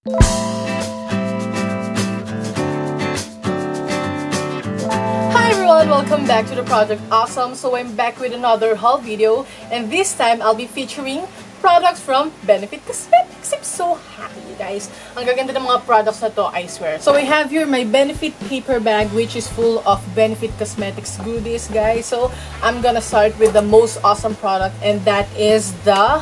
Hi everyone! Welcome back to the Project Awesome. So I'm back with another haul video, and this time I'll be featuring products from Benefit Cosmetics. I'm so happy, you guys. Ang gaganda ng mga products na to, I swear. So I have here my Benefit paper bag, which is full of Benefit Cosmetics goodies, guys. So I'm gonna start with the most awesome product, and that is the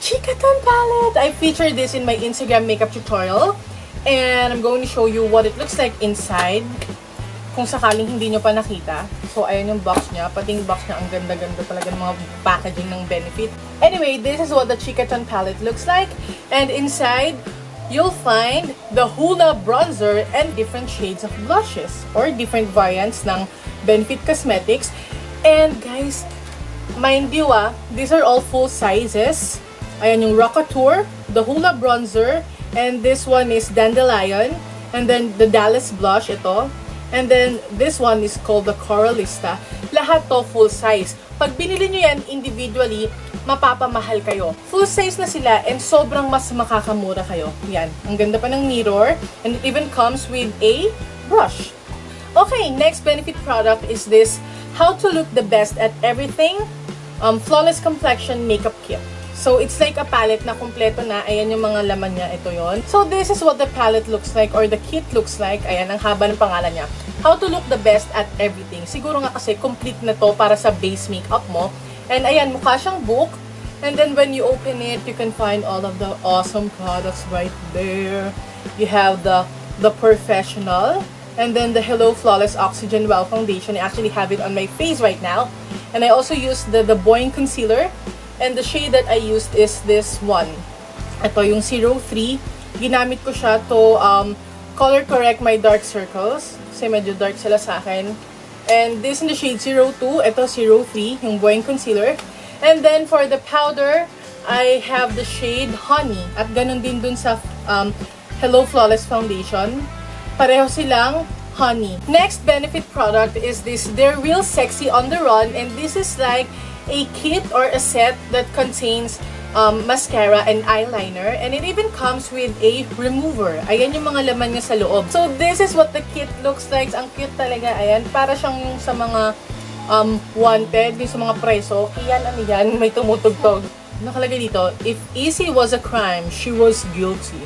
Chikaton palette. I featured this in my Instagram makeup tutorial, and I'm going to show you what it looks like inside. Kung sakaling hindi nyo pa nakita. So, ayan yung box niya. Pati yung box niya, ang ganda-ganda talaga ng mga packaging ng Benefit. Anyway, this is what the Chikaton palette looks like. And inside, you'll find the Hoola bronzer and different shades of blushes or different variants ng Benefit Cosmetics. And guys, mind you these are all full sizes. Ayan yung Rockateur, the Hoola bronzer, and this one is Dandelion. And then the Dallas blush, ito. And then, this one is called the Coralista. Lahat to full size. Pag binili nyo yan individually, mapapamahal kayo. Full size na sila and sobrang mas makakamura kayo. Yan. Ang ganda pa ng mirror. And it even comes with a brush. Okay, next Benefit product is this How to Look the Best at Everything Flawless Complexion Makeup Kit. So, it's like a palette na kumpleto na. Ayan yung mga laman niya. Ito yon. So, this is what the palette looks like or the kit looks like. Ayan, ang haba ng pangalan niya. How to Look the Best at Everything. Siguro nga kasi complete na to para sa base makeup mo. And ayan, mukha siyang book. And then when you open it, you can find all of the awesome products right there. You have the Professional. And then the Hello Flawless Oxygen Wow Foundation. I actually have it on my face right now. And I also use the Boing Concealer. And the shade that I used is this one. Ito yung 03. Ginamit ko siya to color correct my dark circles. Kasi medyo dark sila sa akin. And this in the shade 02. Ito 03, yung Boing Concealer. And then for the powder, I have the shade Honey. At ganun din dun sa Hello Flawless Foundation. Pareho silang Honey. Next Benefit product is this They're Real Sexy on the Run. And this is like a kit or a set that contains mascara and eyeliner, and it even comes with a remover. Ayan yung mga laman niya sa loob. So this is what the kit looks like. Ang cute talaga. Ayan, para siyang yung sa mga wanted, yung sa mga preso. Ayan, ano yan, may tumutugtog. Nakalagay dito, if easy was a crime, she was guilty.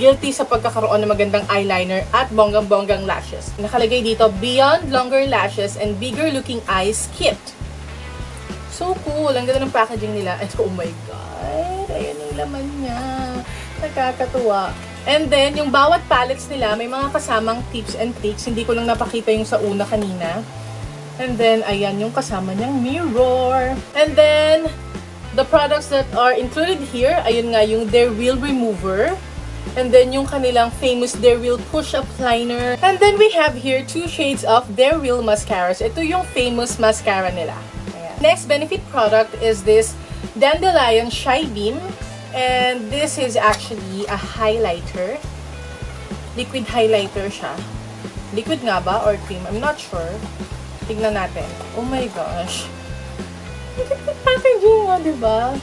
Guilty sa pagkakaroon ng magandang eyeliner at bonggang-bonggang lashes. Nakalagay dito, Beyond Longer Lashes and Bigger Looking Eyes Kit. So cool. Ang ganda ng packaging nila. Oh my God. Ayan yung laman niya. Nakakatuwa. And then, yung bawat palettes nila, may mga kasamang tips and tricks. Hindi ko lang napakita yung sa una kanina. And then, ayan yung kasama niyang mirror. And then, the products that are included here, ayun nga, yung They're Real Remover. And then, yung kanilang famous They're Real Push-Up Liner. And then, we have here 2 shades of They're Real Mascaras. Ito yung famous mascara nila. Next Benefit product is this Dandelion Shy Beam, and this is actually a highlighter. Liquid highlighter siya. Liquid nga ba or cream? I'm not sure. Tignan natin. Oh my gosh. Packaging nga, diba?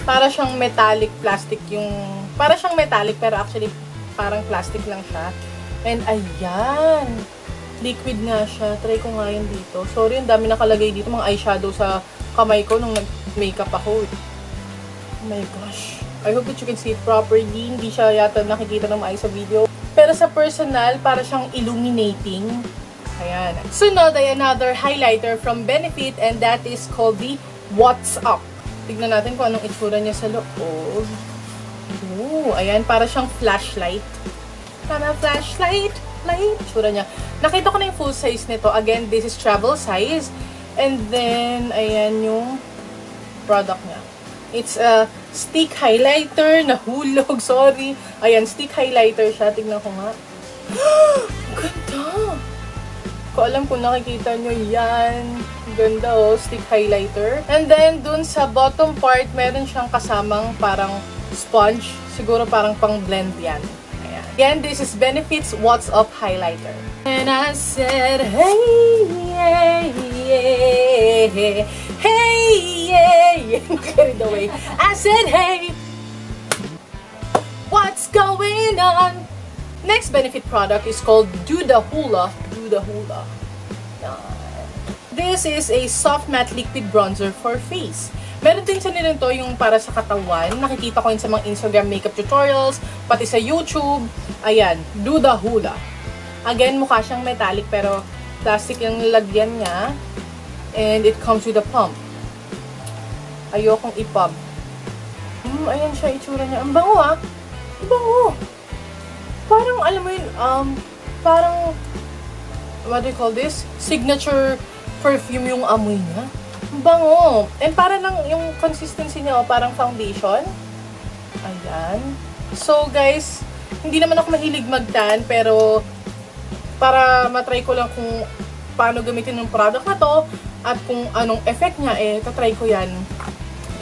Para siyang metallic plastic yung... Para siyang metallic pero actually parang plastic lang siya. And ayan! Liquid nga siya. Try ko nga yun dito. Sorry, ang dami nakalagay dito. Mga eyeshadow sa kamay ko nung nag-makeup ako. Oh my gosh. I hope that you can see it properly. Hindi siya yata nakikita ng maayos sa video. Pero sa personal, para siyang illuminating. Ayan. Sunod ay another highlighter from Benefit, and that is called the What's Up. Tignan natin kung anong itsura niya sa loob. Ooh, ayan. Para siyang flashlight. Tama, flashlight. Light. Itsura niya. Nakita ko na yung full size nito. Again, this is travel size. And then, ayan yung product niya. It's a stick highlighter. Nahulog. Sorry. Ayan, stick highlighter siya. Tignan ko nga. Ganda! Ko alam kung nakikita nyo yan. Ganda oh. Stick highlighter. And then, dun sa bottom part, meron siyang kasamang parang sponge. Siguro parang pang blend yan. Again, this is Benefit's What's Up Highlighter. And I said, hey, yeah, yeah, hey, yeah, yeah. Carried away. I said, hey. What's going on? Next Benefit product is called Do the Hula. Do the Hula. This is a soft matte liquid bronzer for face. Meron din sa nila to yung para sa katawan. Nakikita ko yun sa mga Instagram makeup tutorials, pati sa YouTube. Ayan, Do the Hula. Again, mukha siyang metallic pero plastic yung lagyan niya. And it comes with a pump. Ayokong i-pump. Ayan siya, itsura niya. Ang bango ah. Ang bango. Parang, alam mo yun, parang, what do you call this? Signature perfume yung amoy niya. Ang bango. And para lang yung consistency niya, parang foundation. Ayan. So, guys, hindi naman ako mahilig mag-tan, pero para matry ko lang kung paano gamitin yung product na to at kung anong effect niya, tatry ko yan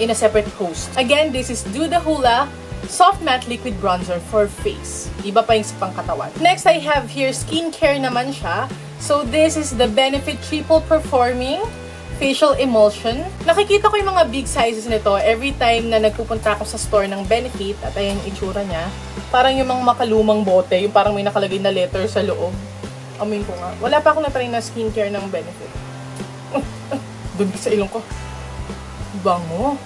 in a separate post. Again, this is Do the Hula Soft Matte Liquid Bronzer for Face. Iba pa yung sa pangkatawan. Next, I have here skincare naman siya. So, this is the Benefit Triple Performing Facial Emulsion. Nakikita ko yung mga big sizes nito every time na nagpupunta ako sa store ng Benefit. At ayan yung itsura niya. Parang yung mga makalumang bote, yung parang may nakalagay na letter sa loob. Amin ko nga. Wala pa akong na-try na skincare ng Benefit. Dun sa ilong ko. Bango.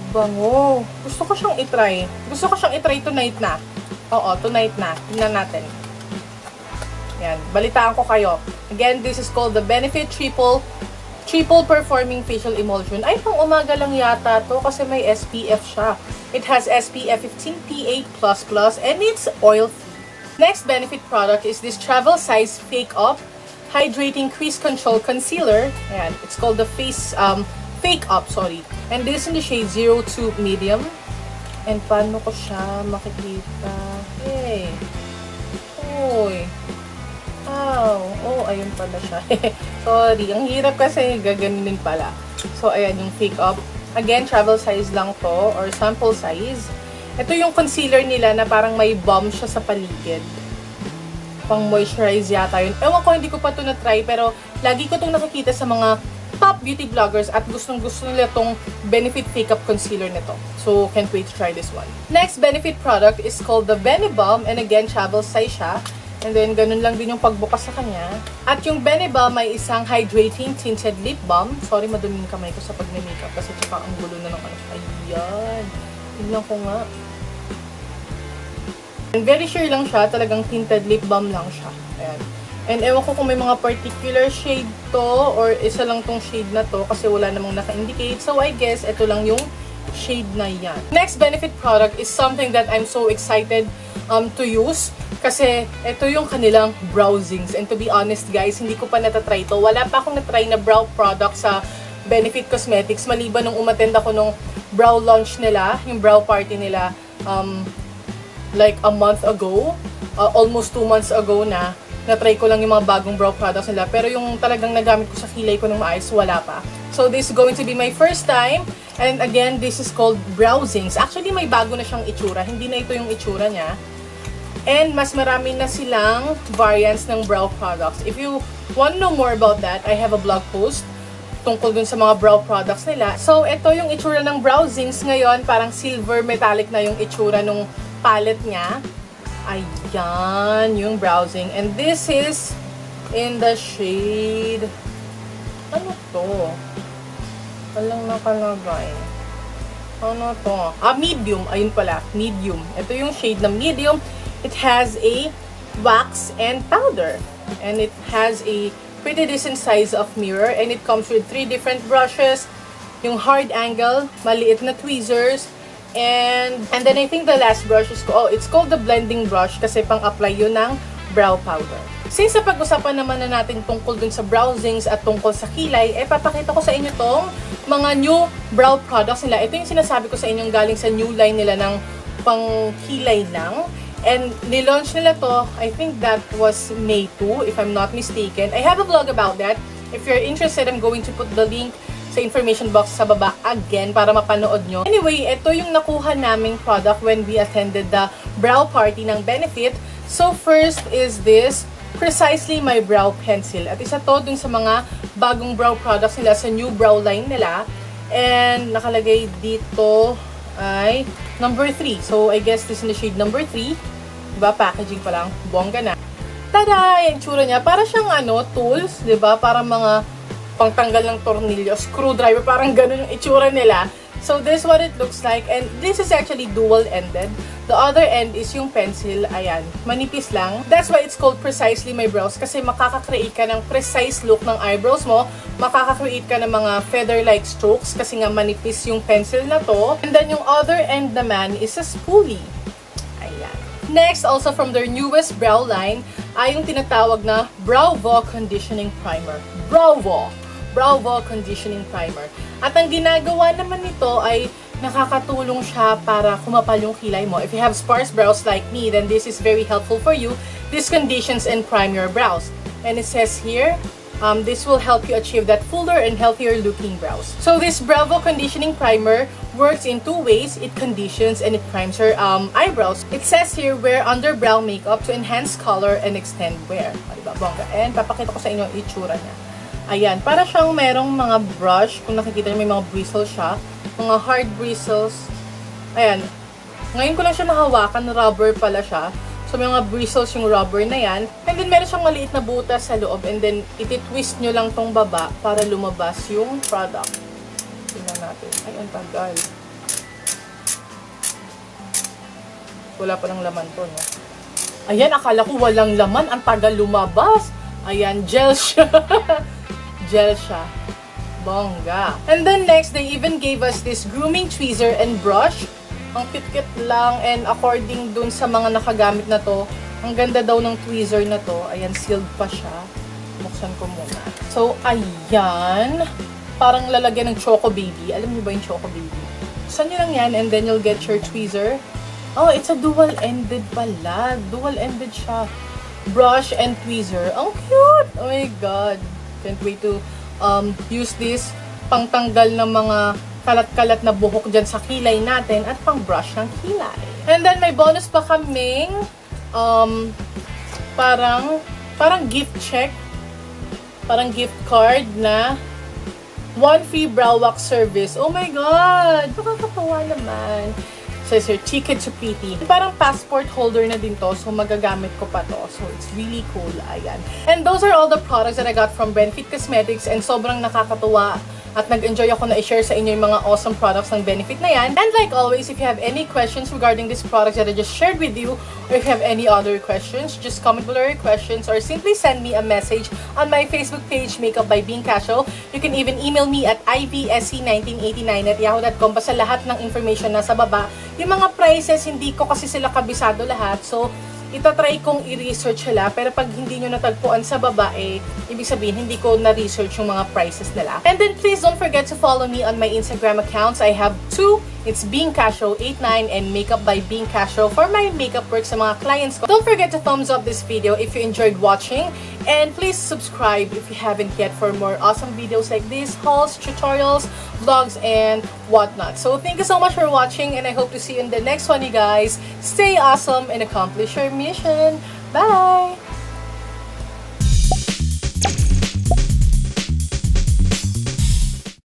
Bango. Gusto ko siyang itry. Gusto ko siyang itry tonight na. Oo, tonight na. Tingnan natin. Yan. Balitaan ko kayo. Again, this is called the Benefit Triple Performing Facial Emulsion. Ay, pang umaga lang yata to kasi may SPF siya. It has SPF 15 PA++ and it's oil-free. Next Benefit product is this Travel Size Fake Up Hydrating Crease Control Concealer. Ayan. It's called the Fake Up, sorry. And this in the shade 02 Medium. And paano ko siya makikita? Hey. Uy. Wow. Oh, ayun pala siya. Sorry. Ang hirap kasi gaganunin pala. So, ayan yung Fake Up. Again, travel size lang to or sample size. Ito yung concealer nila na parang may bomb siya sa paligid. Pang moisturize yata yun. Ewan ko, hindi ko pa ito na-try pero lagi ko itong nakikita sa mga top beauty vloggers at gustong-gusto nila itong Benefit Fake Up Concealer nito. So, can't wait to try this one. Next Benefit product is called the Benebum and again, travel size siya. And then, ganun lang din yung pagbukas sa kanya. At yung Benebum may isang hydrating tinted lip balm. Sorry, madumi yung kamay ko sa pag-makeup kasi tsaka ang gulo na ng ano. Ayan. Tignan ko nga. And very sure lang siya, talagang tinted lip balm lang siya. Ayan. And ewan ko kung may mga particular shade to or isa lang tong shade na to kasi wala namang naka-indicate. So I guess ito lang yung shade na yan. Next Benefit product is something that I'm so excited to use kasi ito yung kanilang browsings. And to be honest guys, hindi ko pa natatry to. Wala pa akong natry na brow product sa Benefit Cosmetics maliban nung umattend ako nung brow launch nila, yung brow party nila like a month ago, almost 2 months ago na-try ko lang yung mga bagong brow products nila. Pero yung talagang nagamit ko sa kilay ko ng maayos, wala pa. So this is going to be my first time. And again, this is called Browsings. Actually, may bago na siyang itsura. Hindi na ito yung itsura niya. And mas marami na silang variants ng brow products. If you want to know more about that, I have a blog post tungkol dun sa mga brow products nila. So, ito yung itsura ng Browsings ngayon. Parang silver metallic na yung itsura ng palette niya. Ayan, yung browsing. And this is in the shade... Ano to? Walang nakalagay. Ano to? Medium. Ayun pala. Medium. Ito yung shade na medium. It has a wax and powder. And it has a pretty decent size of mirror. And it comes with 3 different brushes. Yung hard angle, maliit na tweezers, and then I think the last brush is, it's called the blending brush kasi pang-apply yun ng brow powder. Since sa pag-usapan naman na natin tungkol dun sa browsings at tungkol sa kilay, papakita ko sa inyo tong mga new brow products nila. Ito yung sinasabi ko sa inyong galing sa new line nila ng pang kilay lang. And nilaunch nila to, I think that was May 2, if I'm not mistaken. I have a vlog about that. If you're interested, I'm going to put the link sa information box sa baba again para mapanood nyo. Anyway, ito yung nakuha naming product when we attended the brow party ng Benefit. So first is this Precisely My Brow Pencil. At isa to dun sa mga bagong brow products nila sa new brow line nila. And nakalagay dito ay number 3. So, I guess this is in the shade number 3. Diba? Packaging pa lang. Bongga na. Tada! Yung tsura niya. Para siyang tools. Diba? Para mga pangtanggal ng tornilyo. Screwdriver. Parang ganun yung itsura nila. So, this is what it looks like. And this is actually dual-ended. The other end is yung pencil. Ayan. Manipis lang. That's why it's called Precisely My Brows. Kasi makaka-create ka ng precise look ng eyebrows mo. Makaka-create ka ng mga feather-like strokes. Kasi nga manipis yung pencil na to. And then yung other end naman is a spoolie. Ayan. Next, also from their newest brow line, ay yung tinatawag na Browvo Conditioning Primer. Browvo Conditioning Primer. At ang ginagawa naman nito ay nakakatulong siya para kumapal yung kilay mo. If you have sparse brows like me, then this is very helpful for you. This conditions and prime your brows. And it says here, this will help you achieve that fuller and healthier looking brows. So this Browvo Conditioning Primer works in 2 ways. It conditions and it primes your eyebrows. It says here, wear under brow makeup to enhance color and extend wear. Diba, bongga? And papakita ko sa inyo ang itsura niya. Ayan, para siyang merong mga brush. Kung nakikita niyo, may mga bristles siya. Mga hard bristles. Ayan. Ngayon ko lang siya nahawakan. Rubber pala siya. So, may mga bristles yung rubber na yan. And then, meron siyang maliit na butas sa loob. And then, iti-twist nyo lang tong baba para lumabas yung product. Tingnan natin. Ay, ang tagal. Wala pa ng laman to, no? Ayan, akala ko walang laman. Ang tagal lumabas. Ayan, gel siya. Gel siya. Bongga. And then next, they even gave us this grooming tweezer and brush. Ang kit-kit lang and according dun sa mga nakagamit na to, ang ganda daw ng tweezer na to. Ayan, sealed pa siya. Buksan ko muna. So, ayan. Parang lalagyan ng Choco Baby. Alam niyo ba yung Choco Baby? Buksan niyo lang yan and then you'll get your tweezer. Oh, it's a dual-ended pala. Dual-ended siya. Brush and tweezer. Ang cute! Oh my God. Can't wait to use this pangtanggal ng mga kalat-kalat na buhok dyan sa kilay natin at pang brush ng kilay. And then may bonus pa kaming parang gift check, parang gift card na 1 free brow wax service. Oh my God! Nakakatawa naman. Says here, Ticket to Pretty. Parang passport holder na din to, so magagamit ko pa to. So, it's really cool. Ayan. And those are all the products that I got from Benefit Cosmetics and sobrang nakakatuwa at nag-enjoy ako na i-share sa inyo yung mga awesome products ng Benefit na yan. And like always, if you have any questions regarding these products that I just shared with you, or if you have any other questions, just comment below your questions or simply send me a message on my Facebook page, Makeup by Being Casual. You can even email me at ivsc1989@yahoo.com pa sa lahat ng information na sa baba. Yung mga prices, hindi ko kasi sila kabisado lahat. So, itatry kong i-research sila. Pero pag hindi nyo natagpuan sa baba, ibig sabihin, hindi ko na-research yung mga prices nila. And then, please don't forget to follow me on my Instagram accounts. I have 2. It's Being Casual 89 and Makeup by Being Casual for my makeup work sa mga clients ko. Don't forget to thumbs up this video if you enjoyed watching. And please subscribe if you haven't yet for more awesome videos like this, hauls, tutorials, vlogs, and whatnot. So, thank you so much for watching and I hope to see you in the next one, you guys. Stay awesome and accomplish your mission. Bye!